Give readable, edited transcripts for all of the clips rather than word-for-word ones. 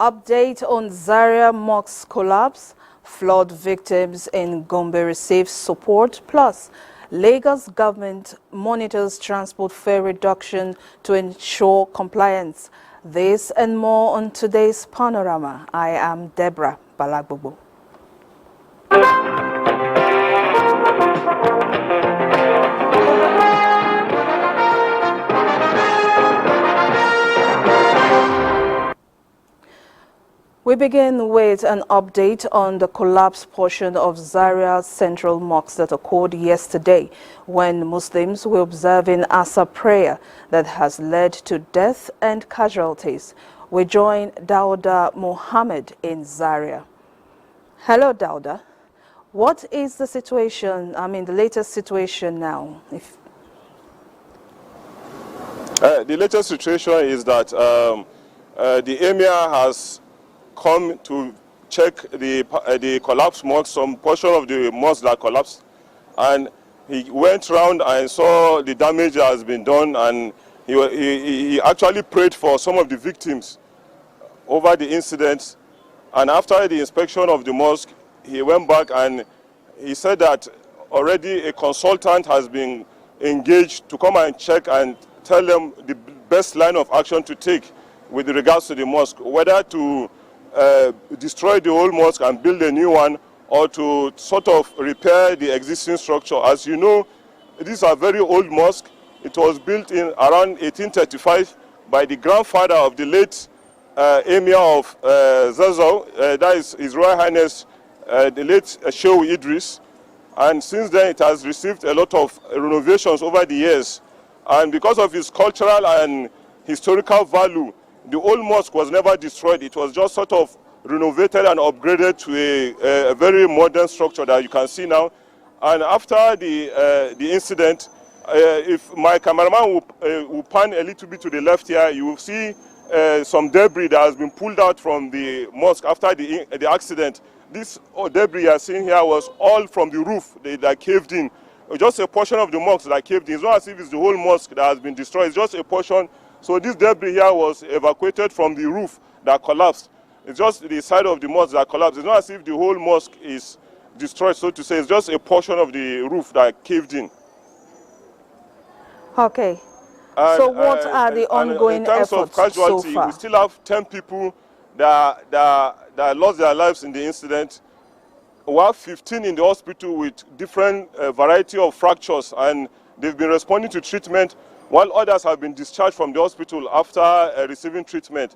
Update on Zaria mosque collapse. Flood victims in Gombe receive support. Plus, Lagos government monitors transport fare reduction to ensure compliance. This and more on today's Panorama. I am Deborah Balagbobo. We begin with an update on the collapsed portion of Zaria Central Mosque that occurred yesterday when Muslims were observing Asr prayer that has led to death and casualties. We join Dauda Mohammed in Zaria. Hello, Dauda. What is the situation, the latest situation now? The latest situation is that the Emir has come to check the collapsed mosque, some portion of the mosque that collapsed, and he went around and saw the damage that has been done, and he actually prayed for some of the victims over the incident. And after the inspection of the mosque, he went back and he said that already a consultant has been engaged to come and check and tell them the best line of action to take with regards to the mosque, whether to destroy the whole mosque and build a new one, or to sort of repair the existing structure. As you know, this is a very old mosque. It was built in around 1835 by the grandfather of the late Emir of Zazzau, that is His Royal Highness the late Shehu Idris. And since then it has received a lot of renovations over the years. And because of its cultural and historical value, the old mosque was never destroyed. It was just sort of renovated and upgraded to a very modern structure that you can see now. And after the incident, if my cameraman will pan a little bit to the left here, you will see some debris that has been pulled out from the mosque after the accident. This debris you are seeing here was all from the roof that caved in. Just a portion of the mosque that caved in. It's not as if it's the whole mosque that has been destroyed. It's just a portion. So this debris here was evacuated from the roof that collapsed. It's just the side of the mosque that collapsed. It's not as if the whole mosque is destroyed, so to say. It's just a portion of the roof that caved in. Okay. And, so what are the ongoing efforts so far? In terms of casualty, we still have 10 people that lost their lives in the incident. We have 15 in the hospital with different variety of fractures, and they've been responding to treatment, while others have been discharged from the hospital after receiving treatment.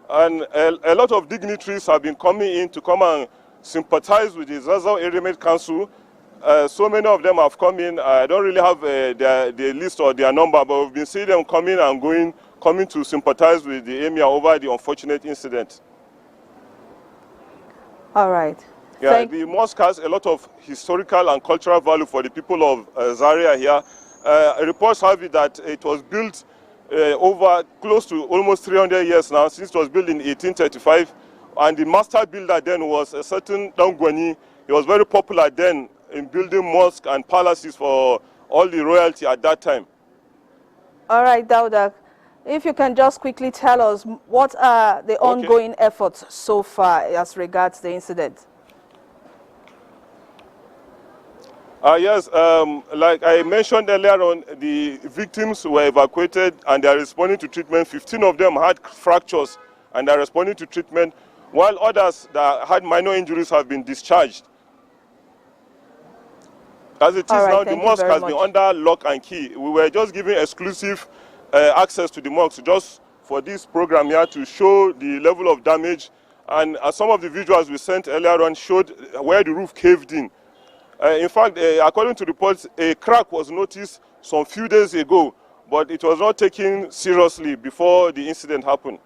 And a lot of dignitaries have been coming in to come and sympathize with the Zazzau Area Med Council. So many of them have come in. I don't really have their list or their number, but we've been seeing them coming and coming to sympathize with the Emir over the unfortunate incident. All right. Yeah, the mosque has a lot of historical and cultural value for the people of Zaria here. Reports have it that it was built over close to almost 300 years now, since it was built in 1835. And the master builder then was a certain Dangwani. He was very popular then in building mosques and palaces for all the royalty at that time. All right, Dauda, if you can just quickly tell us what are the ongoing efforts so far as regards the incident? Yes, like I mentioned earlier on, the victims were evacuated and they are responding to treatment. 15 of them had fractures and they are responding to treatment, while others that had minor injuries have been discharged. As it is now, the mosque has been under lock and key. We were just giving exclusive access to the mosque just for this program here to show the level of damage. And some of the visuals we sent earlier on showed where the roof caved in. In fact, according to reports, a crack was noticed some few days ago, but it was not taken seriously before the incident happened.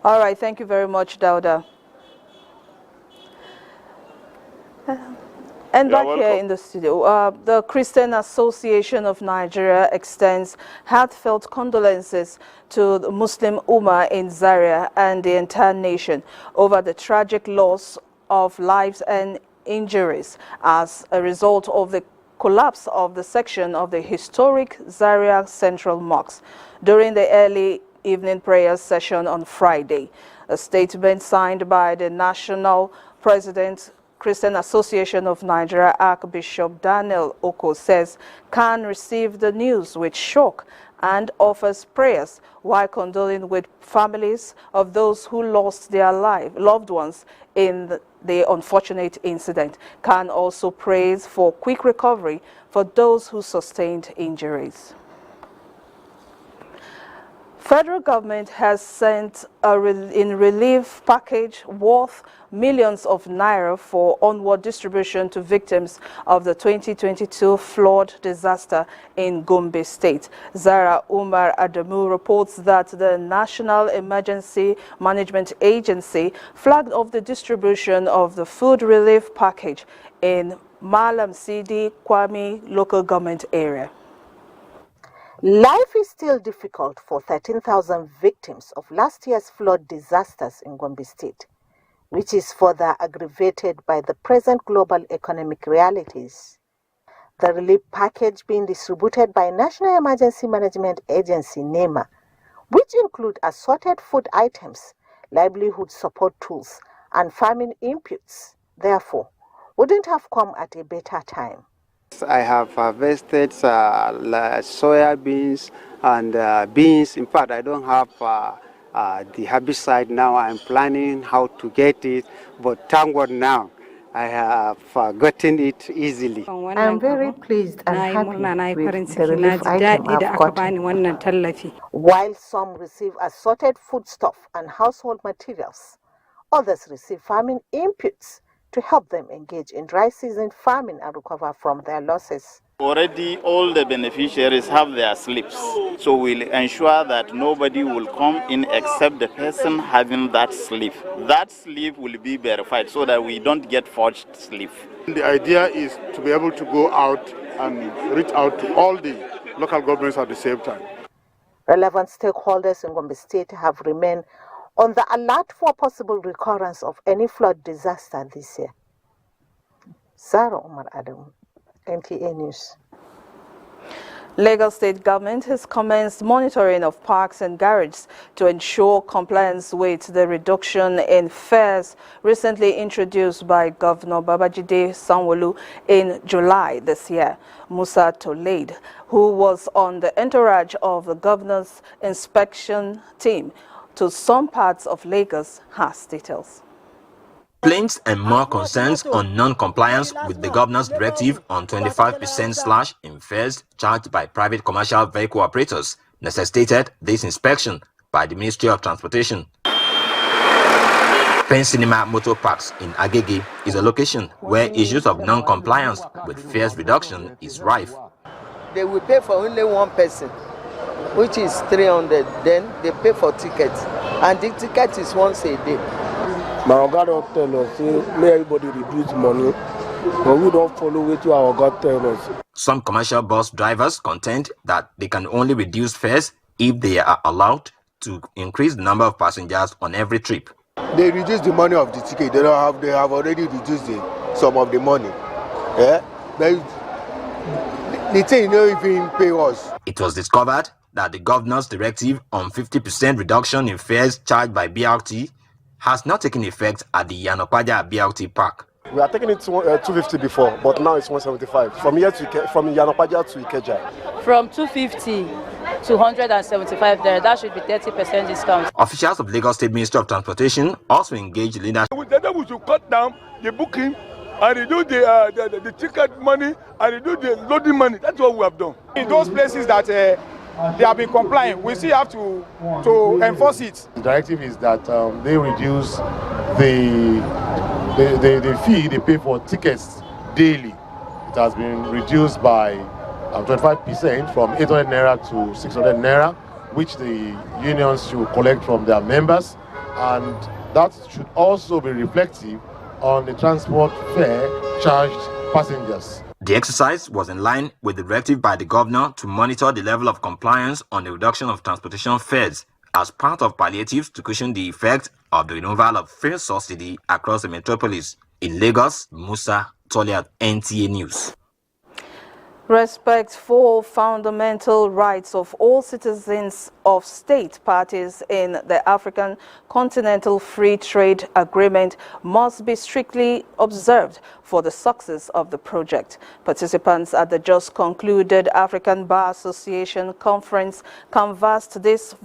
All right, thank you very much, Dauda. And back here in the studio, the Christian Association of Nigeria extends heartfelt condolences to the Muslim Ummah in Zaria and the entire nation over the tragic loss of lives and injuries as a result of the collapse of the section of the historic Zaria Central Mosque during the early evening prayer session on Friday. A statement signed by the National President Christian Association of Nigeria, Archbishop Daniel Oko, says Khan received the news with shock and offers prayers while condoling with families of those who lost their loved ones in the unfortunate incident. Khan also prays for quick recovery for those who sustained injuries. Federal government has sent a relief package worth millions of naira for onward distribution to victims of the 2022 flood disaster in Gombe State. Zara Umar Adamu reports that the National Emergency Management Agency flagged off the distribution of the food relief package in Malam Sidi Kwame local government area. Life is still difficult for 13,000 victims of last year's flood disasters in Gombe State, which is further aggravated by the present global economic realities. The relief package being distributed by National Emergency Management Agency (NEMA), which include assorted food items, livelihood support tools, and farming inputs, therefore, wouldn't have come at a better time. I have harvested soya beans and beans. In fact, I don't have the herbicide now. I'm planning how to get it, but thank God now I have gotten it easily. I'm very pleased and happy with the relief item I've gotten. While some receive assorted foodstuff and household materials, others receive farming inputs to help them engage in dry season farming and recover from their losses. Already all the beneficiaries have their slips, so we'll ensure that nobody will come in except the person having that slip. That slip will be verified so that we don't get forged slip. The idea is to be able to go out and reach out to all the local governments at the same time. Relevant stakeholders in Gombe State have remained on the alert for possible recurrence of any flood disaster this year. Sarah Omar Adam, NTA News. Lagos State government has commenced monitoring of parks and garages to ensure compliance with the reduction in fares recently introduced by Governor Babajide Sanwo-Olu in July this year. Musa Tolaid, who was on the entourage of the governor's inspection team to some parts of Lagos, has details. Complaints and more concerns on non-compliance with the governor's directive on 25% slash in fares charged by private commercial vehicle operators necessitated this inspection by the Ministry of Transportation. Pen Cinema Motor Parks in Agege is a location where issues of non-compliance with fares reduction is rife. They will pay for only one person, which is 300, then they pay for tickets, and the ticket is once a day. My God don't tell us, may everybody reduce money, but we don't follow what our God tells us. Some commercial bus drivers contend that they can only reduce fares if they are allowed to increase the number of passengers on every trip. They reduce the money of the ticket, they have already reduced some of the money. Yeah? But the thing don't even pay us. It was discovered that the governor's directive on 50% reduction in fares charged by BRT has not taken effect at the Yanopaja BRT park. We are taking it to 250 before, but now it's 175. From Yanopaja to Ikeja. From 250 to 175 there, that should be 30% discount. Officials of Lagos State Ministry of Transportation also engaged leadership. We should cut down the booking and reduce the ticket money and reduce the loading money. That's what we have done. In those places that they have been complying, we still have to enforce it. The directive is that they reduce the fee they pay for tickets daily. It has been reduced by 25% from 800 naira to 600 naira, which the unions should collect from their members, and that should also be reflective on the transport fare charged passengers. The exercise was in line with the directive by the governor to monitor the level of compliance on the reduction of transportation fares as part of palliatives to cushion the effect of the removal of fare subsidy across the metropolis. In Lagos, Musa Toliat, NTA News. Respect for fundamental rights of all citizens of state parties in the African Continental Free Trade Agreement must be strictly observed for the success of the project. Participants at the just concluded African Bar Association conference canvassed this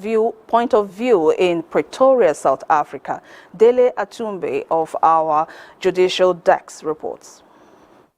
point of view in Pretoria, South Africa. Dele Atumbe of our Judicial Desk reports.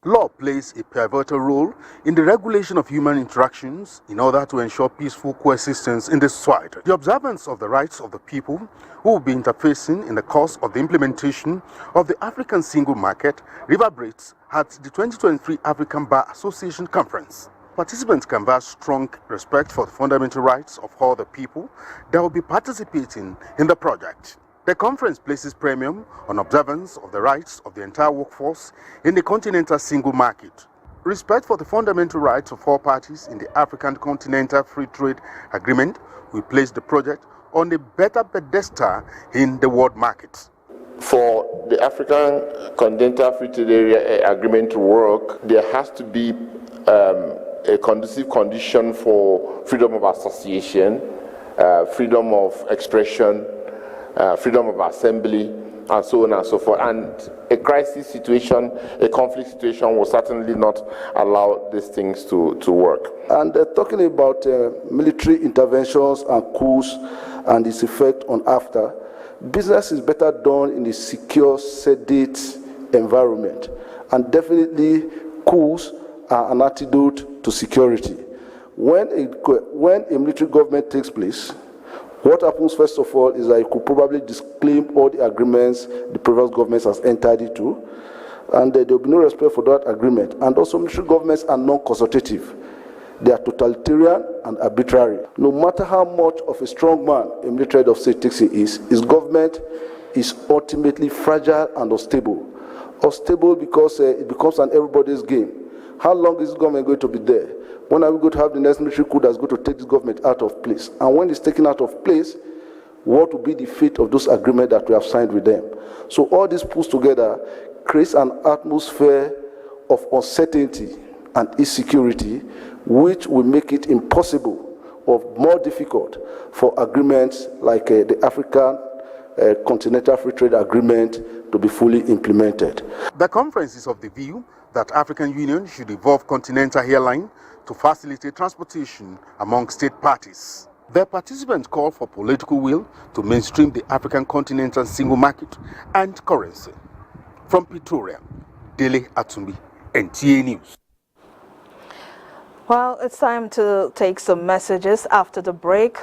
Law plays a pivotal role in the regulation of human interactions in order to ensure peaceful coexistence in this society. The observance of the rights of the people who will be interfacing in the course of the implementation of the African Single Market reverberates at the 2023 African Bar Association Conference. Participants canvass strong respect for the fundamental rights of all the people that will be participating in the project. The conference places premium on observance of the rights of the entire workforce in the continental single market. Respect for the fundamental rights of all parties in the African Continental Free Trade Agreement will place the project on a better pedestal in the world market. For the African Continental Free Trade Agreement to work, there has to be a conducive condition for freedom of association, freedom of expression, freedom of assembly, and so on and so forth. And a crisis situation, a conflict situation will certainly not allow these things to work. And talking about military interventions and coups and its effect on after, business is better done in a secure, sedate environment. And definitely coups are an antidote to security. When a military government takes place, what happens first of all is that you could probably disclaim all the agreements the previous governments has entered into, and there will be no respect for that agreement. And also military governments are non-consultative. They are totalitarian and arbitrary. No matter how much of a strong man a military head of state thinks he is, his government is ultimately fragile and unstable. Unstable because it becomes an everybody's game. How long is this government going to be there? When are we going to have the next military coup that's going to take this government out of place? And when it's taken out of place, what will be the fate of those agreements that we have signed with them? So all this pulls together creates an atmosphere of uncertainty and insecurity, which will make it impossible or more difficult for agreements like the African Continental Free Trade Agreement to be fully implemented. The conference is of the view that African Union should evolve continental airline to facilitate transportation among state parties. The participants call for political will to mainstream the African continental single market and currency. From Pretoria, Dele Atumbi, NTA News. Well, it's time to take some messages after the break.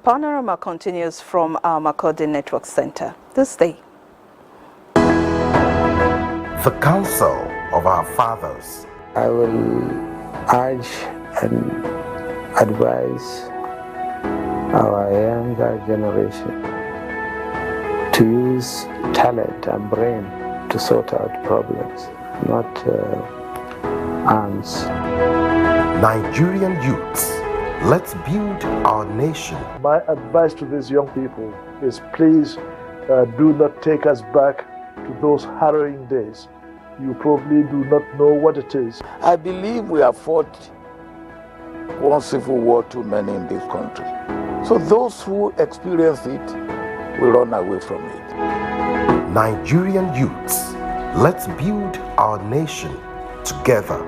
Panorama continues from our Makurdi Network Center. This day. The counsel of our fathers. I will urge and advise our younger generation to use talent and brain to sort out problems, not arms. Nigerian youths, let's build our nation. My advice to these young people is please do not take us back to those harrowing days. You probably do not know what it is. I believe we have fought one civil war too many in this country. So those who experience it will run away from it. Nigerian youths, let's build our nation together.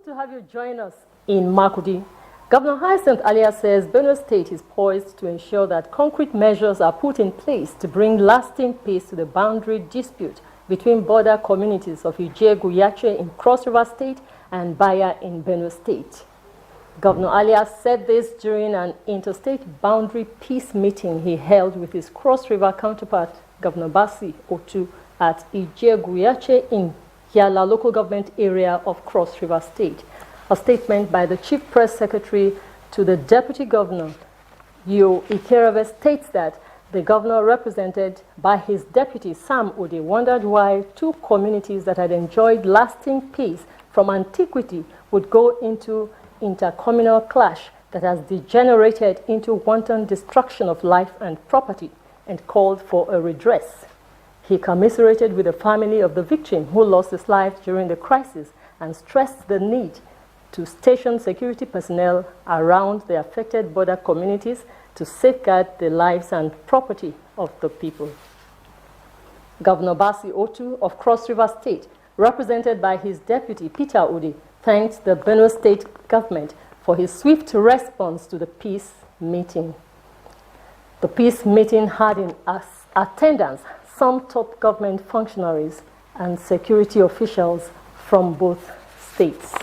To have you join us in Makurdi. Governor Hyacinth Alia says Benue State is poised to ensure that concrete measures are put in place to bring lasting peace to the boundary dispute between border communities of Ije-Guyache in Cross River State and Baya in Benue State. Governor Alia said this during an interstate boundary peace meeting he held with his Cross River counterpart, Governor Basi Otu, at Ije-Guyache in Yala local government area of Cross River State. A statement by the Chief Press Secretary to the Deputy Governor, Yo Ikereve, states that the governor, represented by his deputy Sam Ode, wondered why two communities that had enjoyed lasting peace from antiquity would go into intercommunal clash that has degenerated into wanton destruction of life and property, and called for a redress. He commiserated with the family of the victim who lost his life during the crisis and stressed the need to station security personnel around the affected border communities to safeguard the lives and property of the people. Governor Basi Otu of Cross River State, represented by his deputy Peter Udi, thanked the Benue State government for his swift response to the peace meeting. The peace meeting had in attendance some top government functionaries and security officials from both states.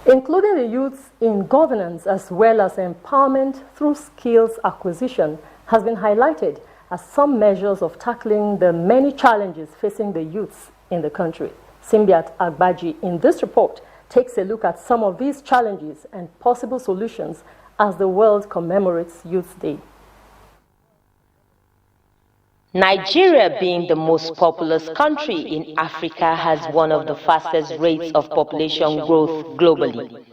Including the youth in governance as well as empowerment through skills acquisition has been highlighted as some measures of tackling the many challenges facing the youths in the country. Simbiat Agbaji in this report takes a look at some of these challenges and possible solutions as the world commemorates Youth Day. Nigeria, being the most populous country in Africa, has one of the fastest rates of population growth globally.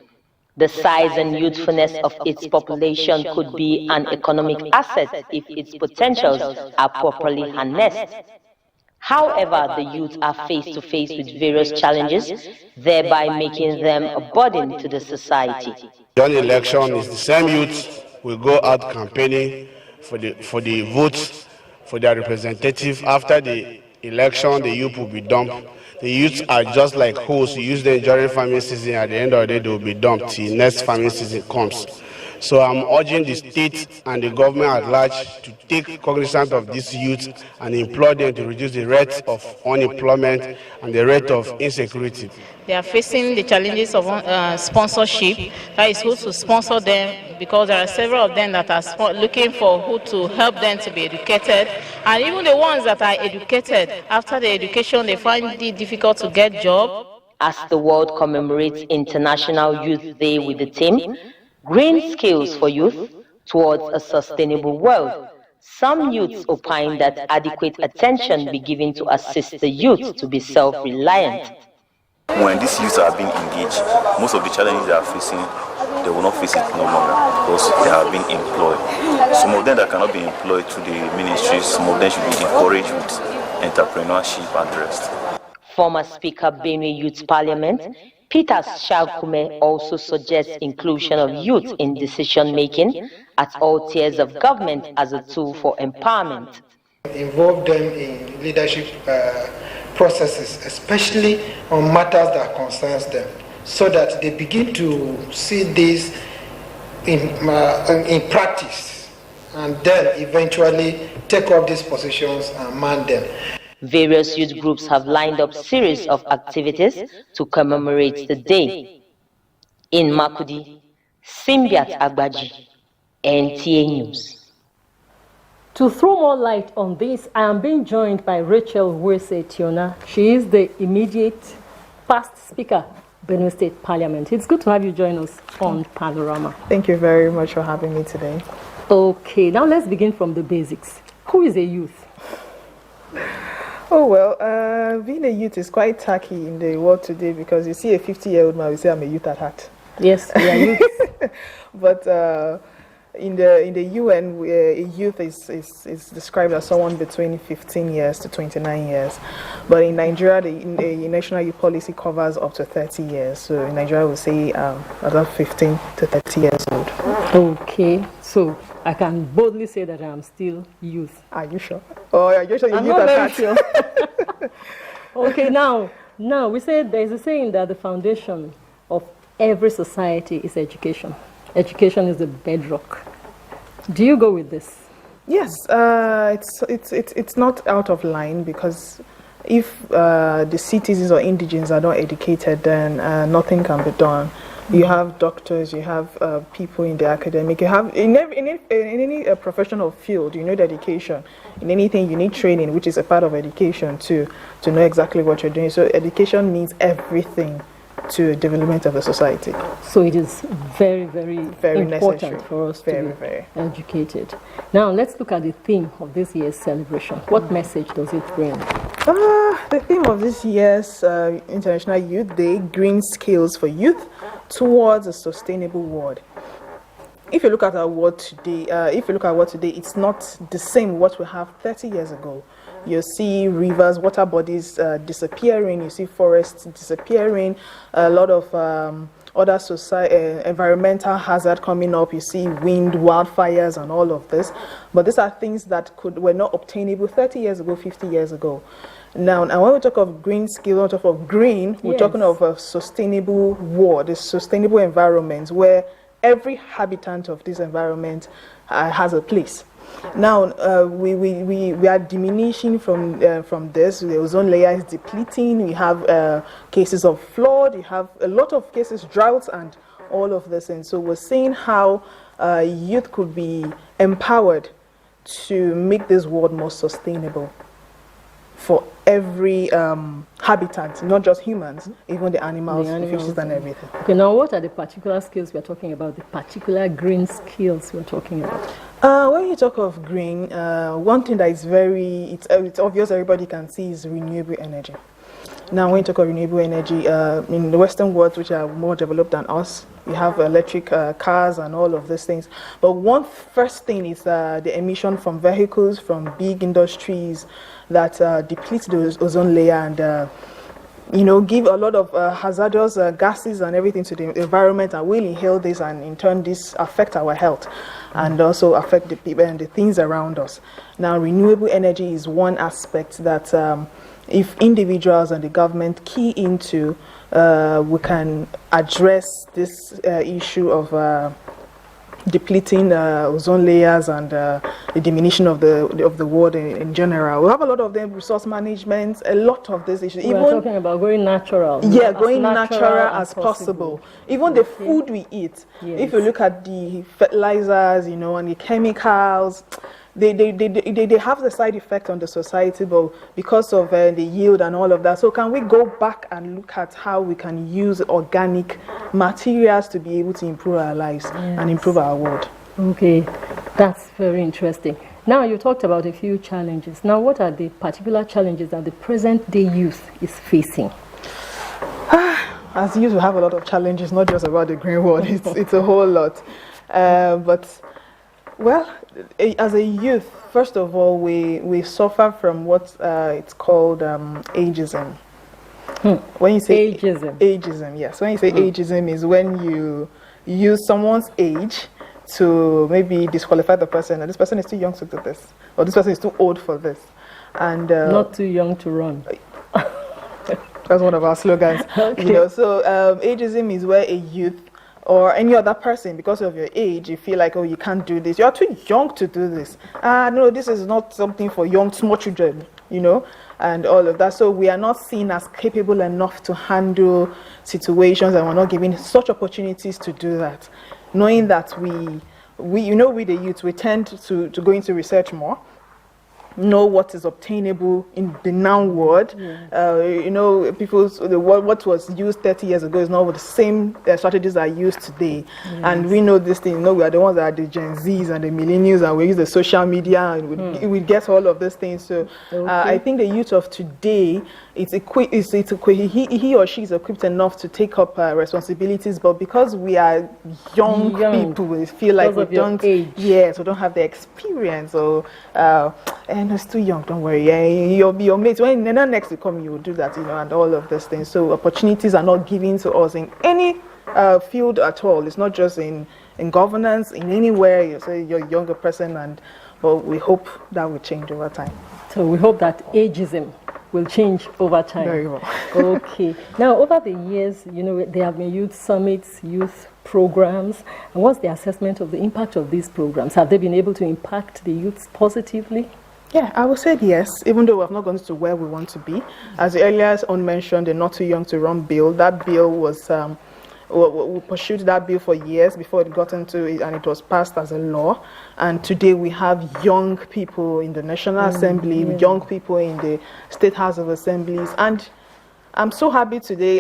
The size and youthfulness of its population could be an economic asset if its potentials are properly harnessed. However, the youth are face to face with various challenges, thereby making them a burden to the society. During the election, is the same youth will go out campaigning for the votes for their representative. After the election, the youth will be dumped. The youths are just like hoes. You use them during farming season. At the end of the day, they will be dumped till next farming season comes. So I'm urging the state and the government at large to take cognizance of these youth and employ them to reduce the rate of unemployment and the rate of insecurity. They are facing the challenges of sponsorship. That is who to sponsor them, because there are several of them that are looking for who to help them to be educated. And even the ones that are educated, after the education, they find it difficult to get jobs. As the world commemorates International Youth Day with the theme, Green Skills for Youth Towards a Sustainable World, some youths opine that adequate attention be given to assist the youth to be self-reliant. When these youths are being engaged, most of the challenges they are facing, they will not face it no longer because they are being employed. Some of them that cannot be employed through the ministries, some of them should be encouraged with entrepreneurship and the rest. Former Speaker Benue Youth Parliament, Peter Shakume, also suggests inclusion of youth in decision-making at all tiers of government as a tool for empowerment. Involve them in leadership processes, especially on matters that concerns them, so that they begin to see this in practice, and then eventually take up these positions and man them. Various youth groups have lined up series of activities to commemorate the day. In Makudi, Simbiat Agbaji, NTA News. To throw more light on this, I am being joined by Rachel Royce. She is the immediate past Speaker, Benue State Parliament. It's good to have you join us on Panorama. Thank you very much for having me today. Okay, now let's begin from the basics. Who is a youth? Oh, well, being a youth is quite tacky in the world today, because you see a 50-year-old man, we say I'm a youth at heart. Yes, we are youth. But in the UN, a youth is described as someone between 15 years to 29 years. But in Nigeria, the national youth policy covers up to 30 years. So in Nigeria, we'll say about 15 to 30 years old. Okay, so I can boldly say that I'm still youth. Are you sure? Oh, are you sure you're youth at heart? Okay, now we say there's a saying that the foundation of every society is education. Education is the bedrock. Do you go with this? Yes, it's not out of line, because if the citizens or indigents are not educated, then nothing can be done. You have doctors, you have people in the academic, you have in any professional field, you need education. In anything, you need training, which is a part of education to know exactly what you're doing. So education means everything to the development of the society. So it is very, very important necessary for us to be educated. Now let's look at the theme of this year's celebration. What message does it bring? The theme of this year's International Youth Day, Green Skills for Youth Towards a Sustainable World. If you look at our world today, it's not the same what we have 30 years ago. You see rivers, water bodies disappearing. You see forests disappearing. A lot of other environmental hazard coming up. You see wind, wildfires, and all of this. But these are things that were not obtainable 30 years ago, 50 years ago. Now, when we talk of green skill, when we talk of green, we're talking of a sustainable world, a sustainable environment where every habitant of this environment has a place. Now, we are diminishing from this. The ozone layer is depleting. We have cases of flood. We have a lot of cases, droughts, and all of this. And so we're seeing how youth could be empowered to make this world more sustainable for every habitant, not just humans, even the animals, the fishes, and everything. Okay, now what are the particular skills we're talking about, the particular green skills we're talking about? When you talk of green, one thing that is it's obvious everybody can see is renewable energy. Now, when you talk of renewable energy, in the Western world, which are more developed than us, you have electric cars and all of these things. But one first thing is the emission from vehicles, from big industries that deplete the ozone layer and give a lot of hazardous gases and everything to the environment, and we'll inhale this, and in turn this affect our health and also affect the people and the things around us. Now, renewable energy is one aspect that if individuals and the government key into, we can address this issue of depleting ozone layers and the diminution of the world in general. We have a lot of them, resource management, a lot of these issues. We're talking about going natural. Yeah, going natural as possible. Even the food we eat. Yes. If you look at the fertilizers, and the chemicals, they have the side effect on the society, but because of the yield and all of that. So can we go back and look at how we can use organic materials to be able to improve our lives and improve our world? Okay, that's very interesting. Now, you talked about a few challenges. Now, what are the particular challenges that the present-day youth is facing? As youth, we have a lot of challenges, not just about the green world. It's a whole lot. Well, as a youth, first of all, we suffer from what it's called ageism. When you say ageism, yes. When you say ageism is when you use someone's age to maybe disqualify the person, and this person is too young to do this, or this person is too old for this, and not too young to run. That's one of our slogans. Okay. So ageism is where a youth or any other person, because of your age, you feel like, oh, you can't do this. You're too young to do this. No, this is not something for young, small children, and all of that. So we are not seen as capable enough to handle situations, and we're not given such opportunities to do that. Knowing that we the youth, we tend to go into research more, know what is obtainable in the now world. What was used 30 years ago is not the same strategies that are used today. And we know this thing. We are the ones that are the Gen Zs and the millennials, and we use the social media, and we get all of these things. So I think the youth of today, he or she is equipped enough to take up responsibilities, but because we are young people, we feel like we don't have the experience, or and it's too young, don't worry. Your mates, when they're not next to come, you will do that, and all of these things. So opportunities are not given to us in any field at all. It's not just in governance, in anywhere. You say you're a younger person, but we hope that will change over time. So we hope that ageism will change over time. Very well. Okay. Now, over the years, there have been youth summits, youth programs. And what's the assessment of the impact of these programs? Have they been able to impact the youths positively? Yeah, I would say yes, even though we have not gone to where we want to be. As earlier on mentioned, the Not Too Young to Run bill, that bill was, we pursued that bill for years before it got into it, and it was passed as a law. And today we have young people in the National Assembly, young people in the State House of Assemblies. And I'm so happy today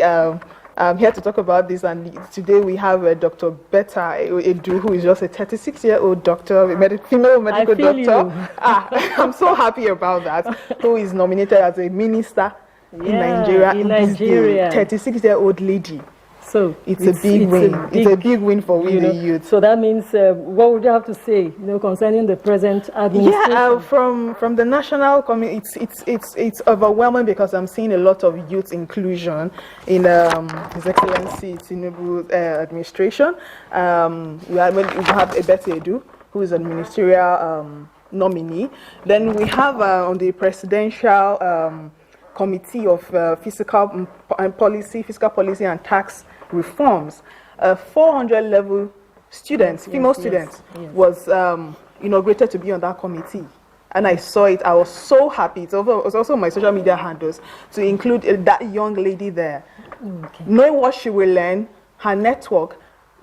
I'm here to talk about this, and today we have Dr. Betta Edu, who is just a 36-year-old doctor, female medical doctor. I'm so happy about that, who is nominated as a minister in Nigeria. In Nigeria. 36-year-old lady. So it's a big win. It's a big win for we the youth. So that means, what would you have to say, concerning the present administration? Yeah, from the national committee, it's overwhelming because I'm seeing a lot of youth inclusion in His Excellency Tinubu's administration. We have Ebete Edu, who is a ministerial nominee. Then we have on the presidential committee of fiscal policy and tax reforms, 400 level students, female students, was inaugurated to be on that committee. And I saw it, I was so happy. It was also my social media handles to include that young lady there. Knowing what she will learn, her network,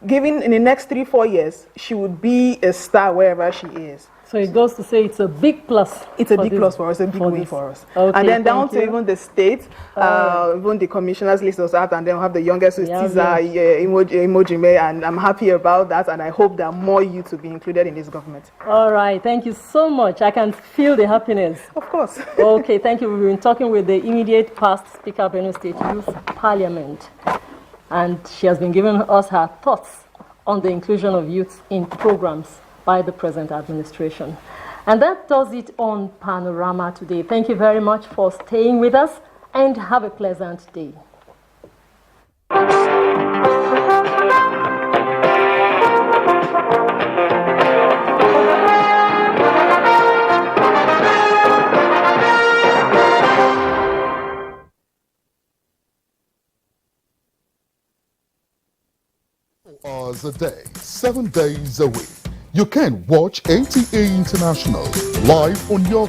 given in the next 3-4 years, she would be a star wherever she is. So it goes to say it's a big plus. It's a big plus for us, a big win for us. Okay, and then down to even the state, even the commissioners list was out, and then we'll have the youngest, who is Tiza Imojime, and I'm happy about that, and I hope that more youth will be included in this government. All right, thank you so much. I can feel the happiness. Of course. Okay, thank you. We've been talking with the immediate past Speaker of Benue State Youth Parliament, and she has been giving us her thoughts on the inclusion of youth in programs by the present administration. And that does it on Panorama today. Thank you very much for staying with us, and have a pleasant day. Hours a day, 7 days a week. You can watch NTA International live on your